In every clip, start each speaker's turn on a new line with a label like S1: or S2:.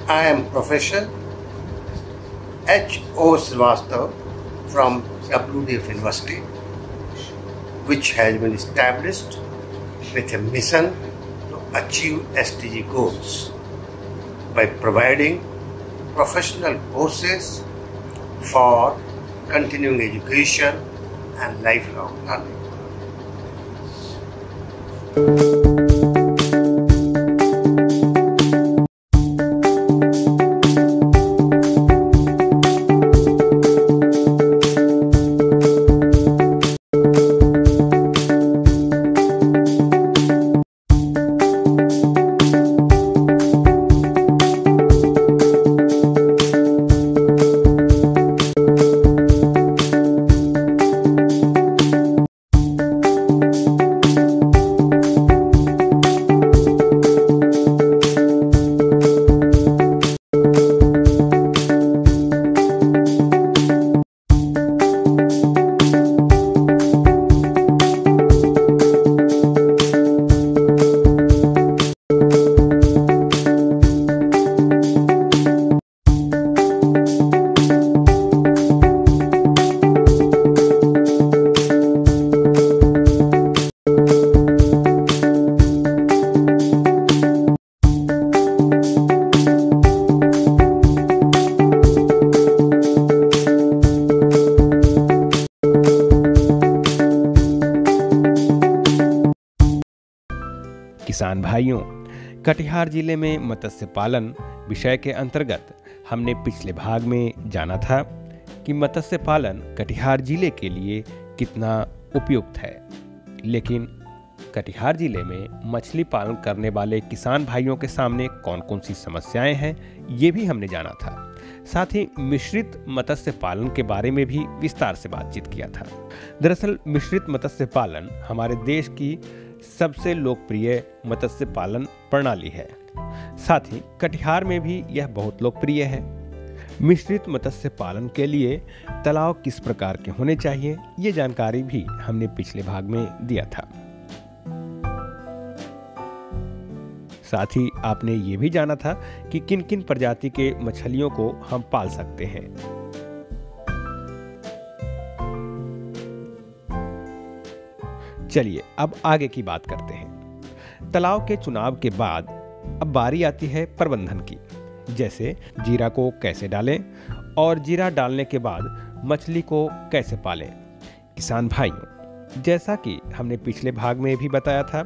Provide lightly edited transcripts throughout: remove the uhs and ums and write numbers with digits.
S1: I am Professor H.O. Srivastav from WDF University, which has been established with a mission to achieve SDG goals by providing professional courses for continuing education and lifelong learning.
S2: किसान भाइयों, कटिहार जिले में मत्स्य पालन विषय के अंतर्गत हमने पिछले भाग में जाना था कि मत्स्य पालन कटिहार जिले के लिए कितना उपयुक्त है। लेकिन कटिहार जिले में मछली पालन करने वाले किसान भाइयों के सामने कौन कौन सी समस्याएं हैं, ये भी हमने जाना था। साथ ही मिश्रित मत्स्य पालन के बारे में भी विस्तार से बातचीत किया था। दरअसल मिश्रित मत्स्य पालन हमारे देश की सबसे लोकप्रिय मत्स्य पालन प्रणाली है। साथ ही कटिहार में भी यह बहुत लोकप्रिय है। मिश्रित मत्स्य पालन के लिए तालाब किस प्रकार के होने चाहिए, ये जानकारी भी हमने पिछले भाग में दिया था। साथ ही आपने ये भी जाना था कि किन किन प्रजाति के मछलियों को हम पाल सकते हैं। चलिए अब आगे की बात करते हैं। तालाब के चुनाव के बाद अब बारी आती है प्रबंधन की, जैसे जीरा को कैसे डालें और जीरा डालने के बाद मछली को कैसे पालें। किसान भाइयों, जैसा कि हमने पिछले भाग में भी बताया था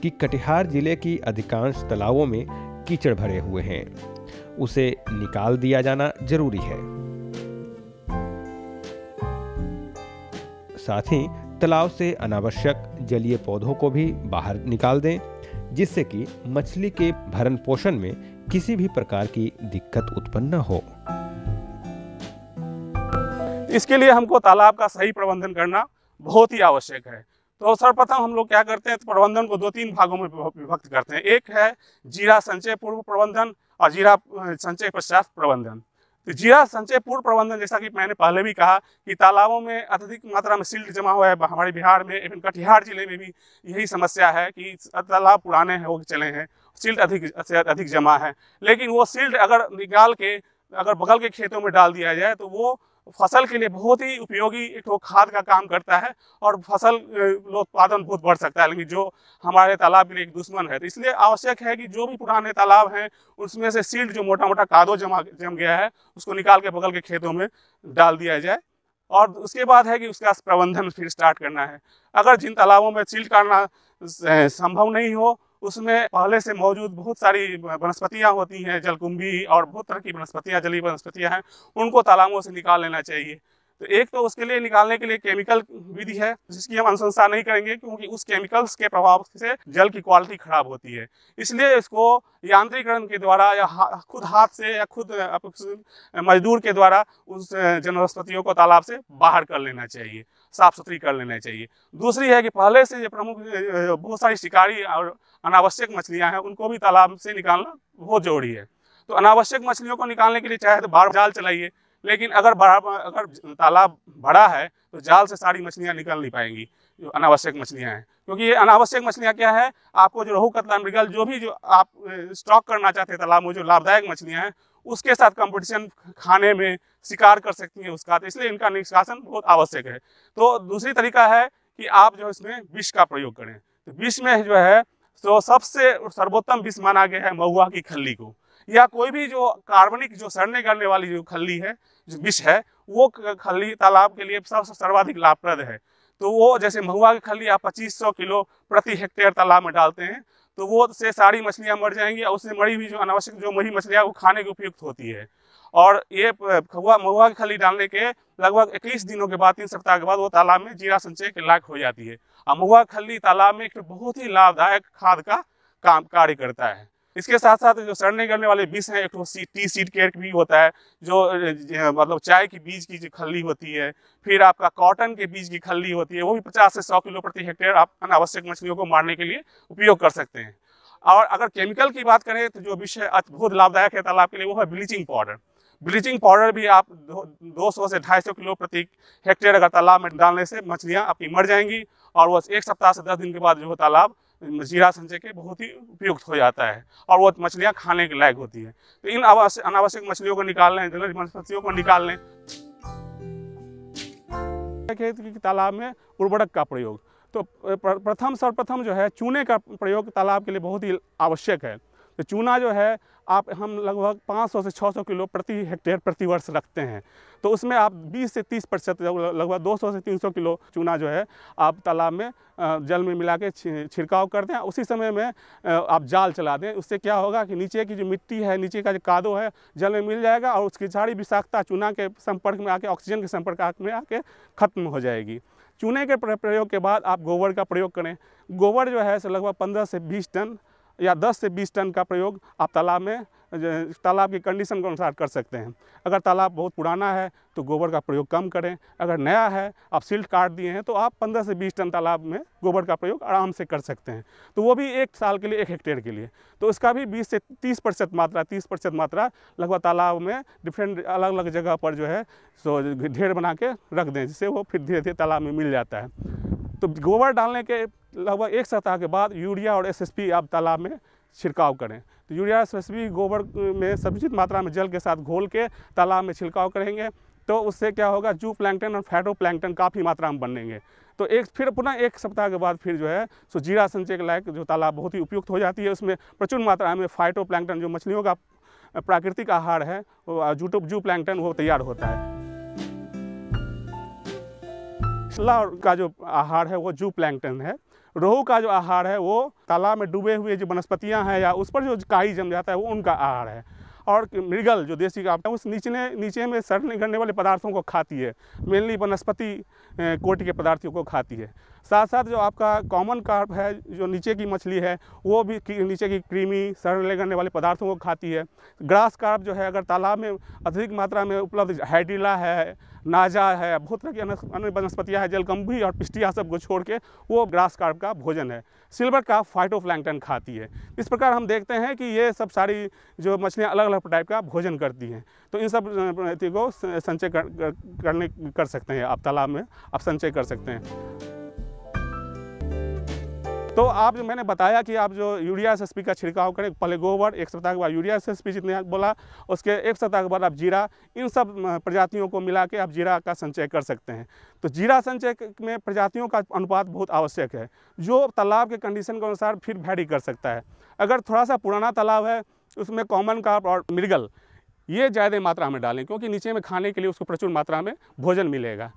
S2: कि कटिहार जिले की अधिकांश तालाबों में कीचड़ भरे हुए हैं, उसे निकाल दिया जाना जरूरी है। साथ ही तालाब से अनावश्यक जलीय पौधों को भी बाहर निकाल दें, जिससे कि मछली के भरण पोषण में किसी भी प्रकार की दिक्कत उत्पन्न न हो।
S3: इसके लिए हमको तालाब का सही प्रबंधन करना बहुत ही आवश्यक है। तो सर्वप्रथम हम लोग क्या करते हैं, तो प्रबंधन को 2-3 भागों में विभक्त करते हैं। एक है जीरा संचय पूर्व प्रबंधन और जीरा संचय पश्चात प्रबंधन। तो जीरा संचय पूर्व प्रबंधन, जैसा कि मैंने पहले भी कहा कि तालाबों में अत्यधिक मात्रा में सिल्ट जमा हुआ है। हमारे बिहार में, इवन कटिहार जिले में भी यही समस्या है कि तालाब पुराने हो चले हैं, सिल्ट अधिक जमा है। लेकिन वो सिल्ट अगर निकाल के अगर बगल के खेतों में डाल दिया जाए तो वो फसल के लिए बहुत ही उपयोगी एक खाद का काम करता है और फसल उत्पादन बहुत बढ़ सकता है। लेकिन जो हमारे तालाब के लिए एक दुश्मन है, तो इसलिए आवश्यक है कि जो भी पुराने तालाब हैं उसमें से सिल्ट जो मोटा मोटा कादो जम गया है उसको निकाल के बगल के खेतों में डाल दिया जाए। और उसके बाद है कि उसका प्रबंधन फिर स्टार्ट करना है। अगर जिन तालाबों में सिल्ट काटना संभव नहीं हो, उसमें पहले से मौजूद बहुत सारी वनस्पतियां होती हैं, जलकुंभी और बहुत तरह की वनस्पतियां, जलीय वनस्पतियां हैं, उनको तालाबों से निकाल लेना चाहिए। तो एक तो उसके लिए निकालने के लिए केमिकल विधि है, जिसकी हम अनुशंसा नहीं करेंगे क्योंकि उस केमिकल्स के प्रभाव से जल की क्वालिटी खराब होती है। इसलिए इसको यांत्रिकरण के द्वारा या खुद हाथ से या खुद मजदूर के द्वारा उस जन वनस्पतियों को तालाब से बाहर कर लेना चाहिए, साफ सुथरी कर लेना चाहिए। दूसरी है कि पहले से जो प्रमुख बहुत सारी शिकारी और अनावश्यक मछलियां हैं उनको भी तालाब से निकालना बहुत जरूरी है। तो अनावश्यक मछलियों को निकालने के लिए चाहे तो बार जाल चलाइए, लेकिन अगर तालाब बड़ा है तो जाल से सारी मछलियाँ निकल नहीं पाएंगी, जो अनावश्यक मछलियाँ हैं। क्योंकि ये अनावश्यक मछलियाँ क्या है, आपको जो रोहू, कतला, मृगल जो भी जो आप स्टॉक करना चाहते हैं तालाब में, जो लाभदायक मछलियाँ हैं, उसके साथ कंपटीशन खाने में, शिकार कर सकती हैं उसका, तो इसलिए इनका निष्कासन बहुत आवश्यक है। तो दूसरी तरीका है कि आप जो इसमें विष का प्रयोग करें। तो विष में जो है तो सबसे सर्वोत्तम विष माना गया है महुआ की खल्ली को, या कोई भी जो कार्बनिक जो सड़ने गलने वाली जो खल्ली है, जो विष है, वो खल्ली तालाब के लिए सबसे सर्वाधिक लाभप्रद है। तो वो जैसे महुआ की खल्ली आप 2500 किलो प्रति हेक्टेयर तालाब में डालते हैं, तो वो से सारी मछलियां मर जाएंगी, और उससे मरी हुई जो अनावश्यक जो मरी मछलियां वो खाने के उपयुक्त होती है। और ये महुआ की खल्ली डालने के लगभग 21 दिनों के बाद, 3 सप्ताह के बाद वो तालाब में जीरा संचय के लायक हो जाती है। और महुआ की खल्ली तालाब में एक बहुत ही लाभदायक खाद का काम कार्य करता है। इसके साथ साथ जो सड़ने गलने वाले बीज हैं, एक तो टी सीड केक भी होता है, जो मतलब चाय की बीज की जो खल्ली होती है, फिर आपका कॉटन के बीज की खल्ली होती है, वो भी 50 से 100 किलो प्रति हेक्टेयर आप अनावश्यक मछलियों को मारने के लिए उपयोग कर सकते हैं। और अगर केमिकल की बात करें तो जो विषय बहुत लाभदायक है तालाब के लिए, वो है ब्लीचिंग पाउडर। ब्लीचिंग पाउडर भी आप 200 से 250 किलो प्रति हेक्टेयर अगर तालाब में डालने से मछलियाँ आपकी मर जाएंगी, और वो 1 सप्ताह से 10 दिन के बाद जो तालाब जीरा संचय के बहुत ही उपयुक्त हो जाता है, और वो मछलियाँ खाने के लायक होती है। तो इन अनावश्यक मछलियों को निकाल लें, जलज वनस्पतियों को निकाल लें। तालाब में उर्वरक का प्रयोग, तो सर्वप्रथम जो है चूने का प्रयोग तालाब के लिए बहुत ही आवश्यक है। तो चूना जो है हम लगभग 500 से 600 किलो प्रति हेक्टेयर प्रति वर्ष रखते हैं। तो उसमें आप 20 से 30% लगभग 200 से 300 किलो चूना जो है आप तालाब में जल में मिला के छिड़काव करते हैं। उसी समय में आप जाल चला दें, उससे क्या होगा कि नीचे की जो मिट्टी है, नीचे का जो कादो है, जल में मिल जाएगा, और उसकी सारी विषाक्तता चूना के संपर्क में आके, ऑक्सीजन के संपर्क में आके खत्म हो जाएगी। चूने के प्रयोग के बाद आप गोबर का प्रयोग करें। गोबर जो है लगभग 15 से 20 टन या 10 से 20 टन का प्रयोग आप तालाब की कंडीशन के अनुसार कर सकते हैं। अगर तालाब बहुत पुराना है तो गोबर का प्रयोग कम करें, अगर नया है, आप सिल्ट काट दिए हैं, तो आप 15 से 20 टन तालाब में गोबर का प्रयोग आराम से कर सकते हैं। तो वो भी 1 साल के लिए 1 हेक्टेयर के लिए। तो इसका भी 20 से 30% मात्रा लगभग तालाब में डिफरेंट अलग अलग जगह पर जो है सो ढेर बना के रख दें, जिससे वो फिर धीरे धीरे तालाब में मिल जाता है। तो गोबर डालने के लगभग 1 सप्ताह के बाद यूरिया और एसएसपी आप तालाब में छिड़काव करें। तो यूरिया एसएसपी गोबर में समुचित मात्रा में जल के साथ घोल के तालाब में छिड़काव करेंगे, तो उससे क्या होगा, जू प्लैंकटन और फाइटोप्लैंकटन काफ़ी मात्रा में बनेंगे। तो फिर पुनः 1 सप्ताह के बाद फिर जो है सो जीरा संचय के लायक जो तालाब बहुत ही उपयुक्त हो जाती है। उसमें प्रचुर मात्रा में फाइटोप्लैंकटन जो मछलियों का प्राकृतिक आहार है, वो जू प्लैंकटन वो तैयार होता है। कतला का जो आहार है वो जू प्लैंकटन है। रोहू का जो आहार है वो तालाब में डूबे हुए जो वनस्पतियां हैं या उस पर जो काई जम जाता है वो उनका आहार है। और मृगल जो देसी का उस नीचे में सड़ने गलने वाले पदार्थों को खाती है, मेनली वनस्पति कोटि के पदार्थों को खाती है। साथ साथ जो आपका कॉमन कार्प है, जो नीचे की मछली है, वो भी नीचे की कृमि सड़ने गलने वाले पदार्थों को खाती है। ग्रास कार्प जो है, अगर तालाब में अधिक मात्रा में उपलब्ध हाइड्रिला है, नाजा है, बहुत तरह की अन्य वनस्पतियाँ हैं, जलकंभी और पिस्टिया सबको छोड़ के वो ग्रास कार्प का भोजन है। सिल्वर कार्प फाइटोप्लैंकटन खाती है। इस प्रकार हम देखते हैं कि ये सब सारी जो मछलियाँ अलग अलग टाइप का भोजन करती हैं। तो इन सब को संचय कर सकते हैं आप तालाब में, आप संचय कर सकते हैं। तो आप जो मैंने बताया कि आप जो यूरिया एसएसपी का छिड़काव करें, पहले गोबर, 1 सप्ताह के बाद यूरिया एसएसपी जितने बोला, उसके 1 सप्ताह के बाद आप जीरा, इन सब प्रजातियों को मिला के आप जीरा का संचय कर सकते हैं। तो जीरा संचय में प्रजातियों का अनुपात बहुत आवश्यक है, जो तालाब के कंडीशन के अनुसार फिर वैरी कर सकता है। अगर थोड़ा सा पुराना तालाब है, उसमें कॉमन कार्प और मृगल ये ज़्यादा मात्रा में डालें, क्योंकि नीचे में खाने के लिए उसको प्रचुर मात्रा में भोजन मिलेगा।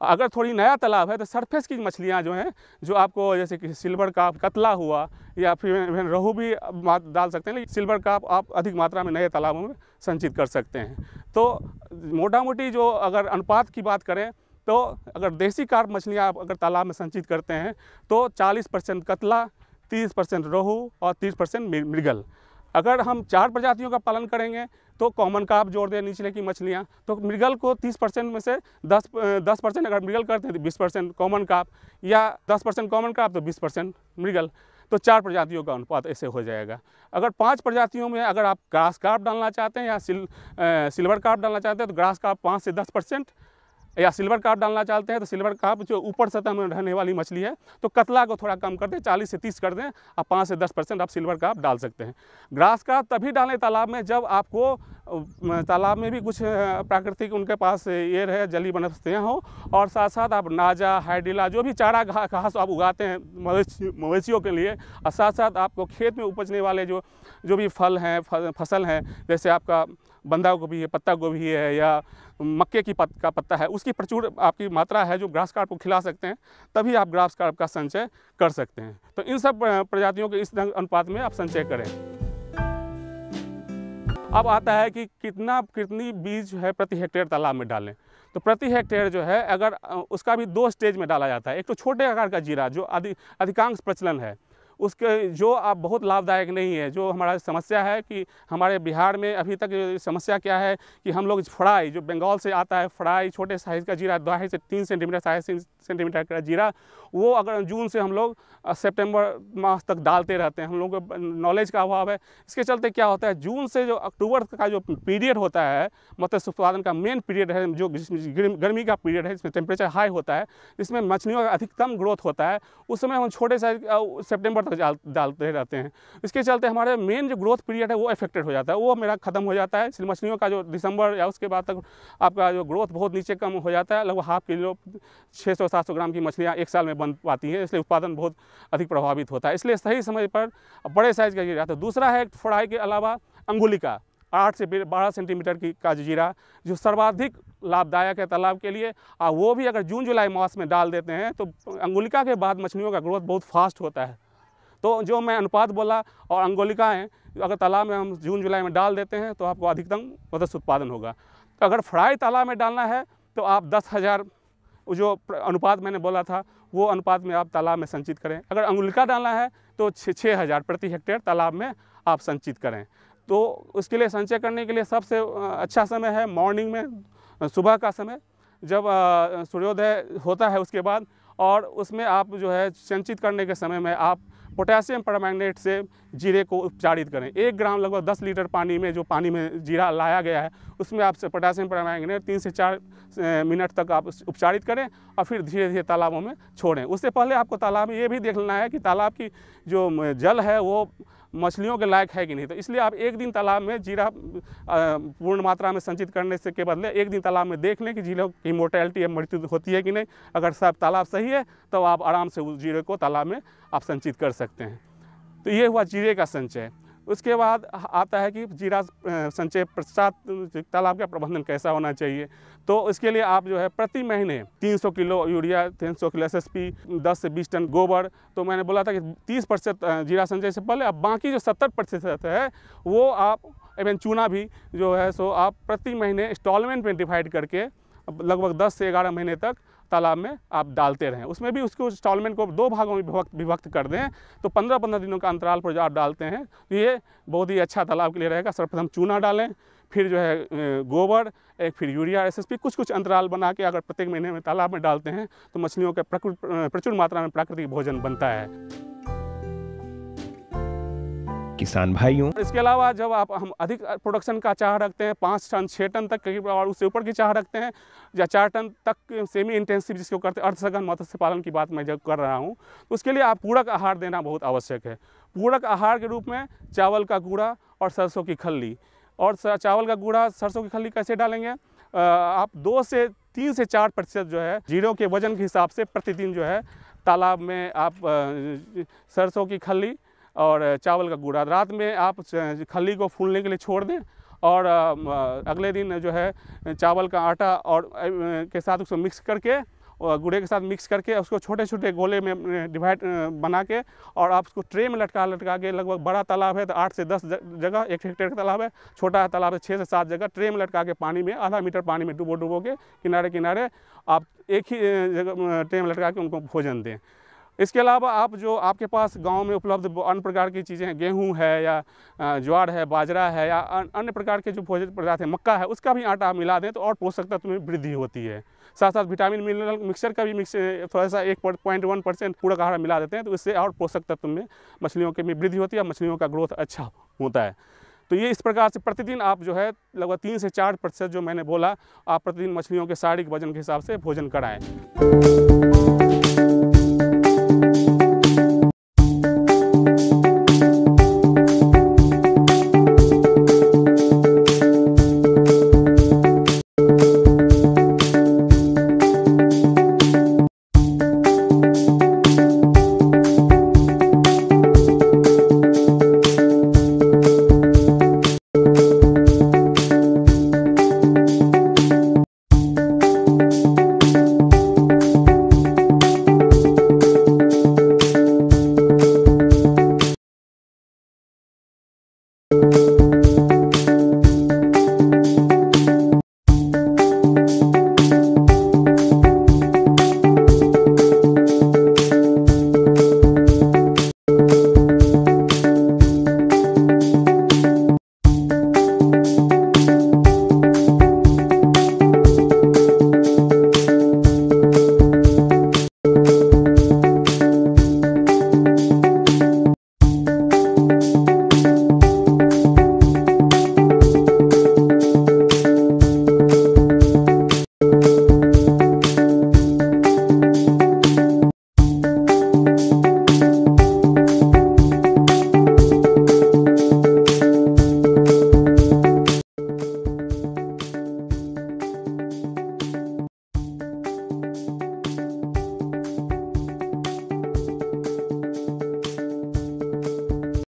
S3: अगर थोड़ी नया तालाब है तो सरफेस की मछलियां जो हैं, जो आपको जैसे कि सिल्वर कार्प, कतला हुआ, या फिर रोहू भी डाल सकते हैं, लेकिन सिल्वर कार्प आप अधिक मात्रा में नए तालाबों में संचित कर सकते हैं। तो मोटा मोटी जो अगर अनुपात की बात करें, तो अगर देसी कार्प मछलियाँ आप अगर तालाब में संचित करते हैं तो 40% कतला, 30% रोहू और 30% मृगल। अगर हम 4 प्रजातियों का पालन करेंगे तो कॉमन कार्प जोड़ दें निचले की मछलियाँ, तो मृगल को 30% में से 10% अगर मृगल करते हैं तो 20% कॉमन कार्प, या 10% कॉमन कार्प तो 20% मृगल। तो 4 प्रजातियों का अनुपात ऐसे हो जाएगा। अगर 5 प्रजातियों में अगर आप ग्रास कार्प डालना चाहते हैं या सिल्वर कार्प डालना चाहते हैं तो ग्रास कार्प 5 से 10%, या सिल्वर कार्प डालना चाहते हैं तो सिल्वर कार्प जो ऊपर सतह में रहने वाली मछली है तो कतला को थोड़ा कम कर दें, 40 से 30 कर दें, आप 5 से 10% आप सिल्वर कार्प डाल सकते हैं। ग्रास कार्प तभी डालें तालाब में जब आपको तालाब में भी कुछ प्राकृतिक उनके पास ये रहे, जलीय वनस्पतियाँ हो, और साथ साथ आप नाजा, हाइड्रिला जो भी चारा घास आप उगाते हैं मवेशियों के लिए, और साथ साथ आपको खेत में उपजने वाले जो भी फल हैं, फसल हैं, जैसे आपका बंधा गोभी है, पत्ता गोभी है, या मक्के का पत्ता है, उसकी प्रचुर आपकी मात्रा है जो ग्रास कार्प को खिला सकते हैं, तभी आप ग्रास कार्प का संचय कर सकते हैं। तो इन सब प्रजातियों के इस अनुपात में आप संचय करें। अब आता है कि कितनी बीज है प्रति हेक्टेयर तालाब में डालें। तो प्रति हेक्टेयर जो है अगर उसका भी 2 स्टेज में डाला जाता है। एक तो छोटे आकार का जीरा जो अधिकांश प्रचलन है, उसके जो आप बहुत लाभदायक नहीं है। जो हमारा समस्या है कि हमारे बिहार में अभी तक समस्या क्या है कि हम लोग फ्राई जो बंगाल से आता है, फ्राई छोटे साइज़ का जीरा 2.5 से 3 सेंटीमीटर, 2.5 सेंटीमीटर का जीरा, वो अगर जून से हम लोग सितंबर मास तक डालते रहते हैं। हम लोगों को नॉलेज का अभाव है। इसके चलते क्या होता है, जून से जो अक्टूबर का जो पीरियड होता है मत्स्य उत्पादन का मेन पीरियड है, जो गर्मी का पीरियड है, इसमें टेम्परेचर हाई होता है, इसमें मछलियों का अधिकतम ग्रोथ होता है, उस समय हम छोटे साइज सितंबर तक डालते रहते हैं। इसके चलते हमारे मेन जो ग्रोथ पीरियड है वो अफेक्टेड हो जाता है, वो मेरा खत्म हो जाता है। इसलिए मछलियों का जो दिसंबर या उसके बाद तक आपका जो ग्रोथ बहुत नीचे कम हो जाता है। लगभग ½ किलो 600-700 ग्राम की मछलियाँ एक साल में बन पाती हैं, इसलिए उत्पादन बहुत अधिक प्रभावित होता है। इसलिए सही समय पर बड़े साइज का जीरा। तो दूसरा है फ्राई के अलावा अंगुलिका 8 से 12 सेंटीमीटर का जीरा, जो सर्वाधिक लाभदायक है तालाब के लिए। और वो भी अगर जून जुलाई मास में डाल देते हैं तो अंगुलिका के बाद मछलियों का ग्रोथ बहुत फास्ट होता है। तो जो मैं अनुपात बोला और अंगुलिकाएँ अगर तालाब में हम जून जुलाई में डाल देते हैं तो आपको अधिकतम मत्स्य उत्पादन होगा। तो अगर फ्राई तालाब में डालना है तो आप 10,000 जो अनुपात मैंने बोला था वो अनुपात में आप तालाब में संचित करें। अगर अंगुलिका डालना है तो 6,000 प्रति हेक्टेयर तालाब में आप संचित करें। तो उसके लिए संचय करने के लिए सबसे अच्छा समय है मॉर्निंग में, सुबह का समय, जब सूर्योदय होता है उसके बाद। और उसमें आप जो है संचित करने के समय में आप पोटेशियम परमैंगनेट से जीरे को उपचारित करें। 1 ग्राम लगभग 10 लीटर पानी में, जो पानी में जीरा लाया गया है, उसमें आप पोटेशियम परमैंगनेट 3 से 4 मिनट तक आप उपचारित करें और फिर धीरे धीरे तालाबों में छोड़ें। उससे पहले आपको तालाब में ये भी देख लेना है कि तालाब की जो जल है वो मछलियों के लायक है कि नहीं। तो इसलिए आप एक दिन तालाब में जीरा पूर्ण मात्रा में संचित करने से के बदले एक दिन तालाब में देख लें कि जीरों की मोर्टेलिटी या मृत्यु होती है कि नहीं। अगर सब तालाब सही है तो आप आराम से उस जीरे को तालाब में आप संचित कर सकते हैं। तो ये हुआ जीरे का संचय। उसके बाद आता है कि जीरा संचय पश्चात तालाब का प्रबंधन कैसा होना चाहिए। तो इसके लिए आप जो है प्रति महीने 300 किलो यूरिया, 300 किलो SSP, 10 से 20 टन गोबर। तो मैंने बोला था कि 30% जीरा संचय से पहले, अब बाकी जो 70% है वो आप इवन चूना भी जो है सो आप प्रति महीने इंस्टॉलमेंट में डिवाइड करके लगभग 10 से 11 महीने तक तालाब में आप डालते रहें। उसमें भी उसको इंस्टॉलमेंट को 2 भागों में विभक्त कर दें। तो 15-15 दिनों का अंतराल पर जो आप डालते हैं तो ये बहुत ही अच्छा तालाब के लिए रहेगा। सर्वप्रथम चूना डालें, फिर जो है गोबर, एक फिर यूरिया, SSP, कुछ अंतराल बना के अगर प्रत्येक महीने में तालाब में डालते हैं तो मछलियों के प्रचुर मात्रा में प्राकृतिक भोजन बनता है।
S2: किसान भाइयों,
S3: इसके अलावा जब हम अधिक प्रोडक्शन का चाह रखते हैं, 5 टन 6 टन तक और उससे ऊपर की चाह रखते हैं, या 4 टन तक सेमी इंटेंसिव जिसको करते हैं अर्धसघन मत्स्य पालन की बात मैं जब कर रहा हूँ, तो उसके लिए आप पूरक आहार देना बहुत आवश्यक है। पूरक आहार के रूप में चावल का कूड़ा और सरसों की खल्ली। और चावल का कूड़ा, सरसों की खल्ली कैसे डालेंगे? आप 2 से 3 से 4% जो है जीरों के वजन के हिसाब से प्रतिदिन जो है तालाब में आप सरसों की खल्ली और चावल का कूड़ा, रात में आप खल्ली को फूलने के लिए छोड़ दें और अगले दिन जो है चावल का आटा और के साथ उसको मिक्स करके और गुड़े के साथ मिक्स करके उसको छोटे छोटे गोले में डिवाइड बना के और आप उसको ट्रे में लटका के, लगभग बड़ा तालाब है तो 8 से 10 जगह 1 हेक्टेयर का तालाब है, छोटा तालाब है 6 से 7 जगह, ट्रे में लटका के पानी में आधा मीटर पानी में डुबो के किनारे किनारे आप एक ही जगह ट्रे में लटका के उनको भोजन दें। इसके अलावा आप जो आपके पास गांव में उपलब्ध अन्य प्रकार की चीज़ें हैं, गेहूं है या ज्वार है, बाजरा है या अन्य प्रकार के जो भोजन पदार्थ है, मक्का है, उसका भी आटा आप मिला दें तो और पोषक तत्व में वृद्धि होती है। साथ साथ विटामिन मिनरल मिक्सचर का भी थोड़ा सा 1.1% पूरक आहार मिला देते हैं तो इससे और पोषक तत्व में मछलियों के में वृद्धि होती है, मछलियों का ग्रोथ अच्छा होता है। तो ये इस प्रकार से प्रतिदिन आप जो है लगभग 3 से 4% जो मैंने बोला, आप प्रतिदिन मछलियों के शारीरिक वजन के हिसाब से भोजन कराएं।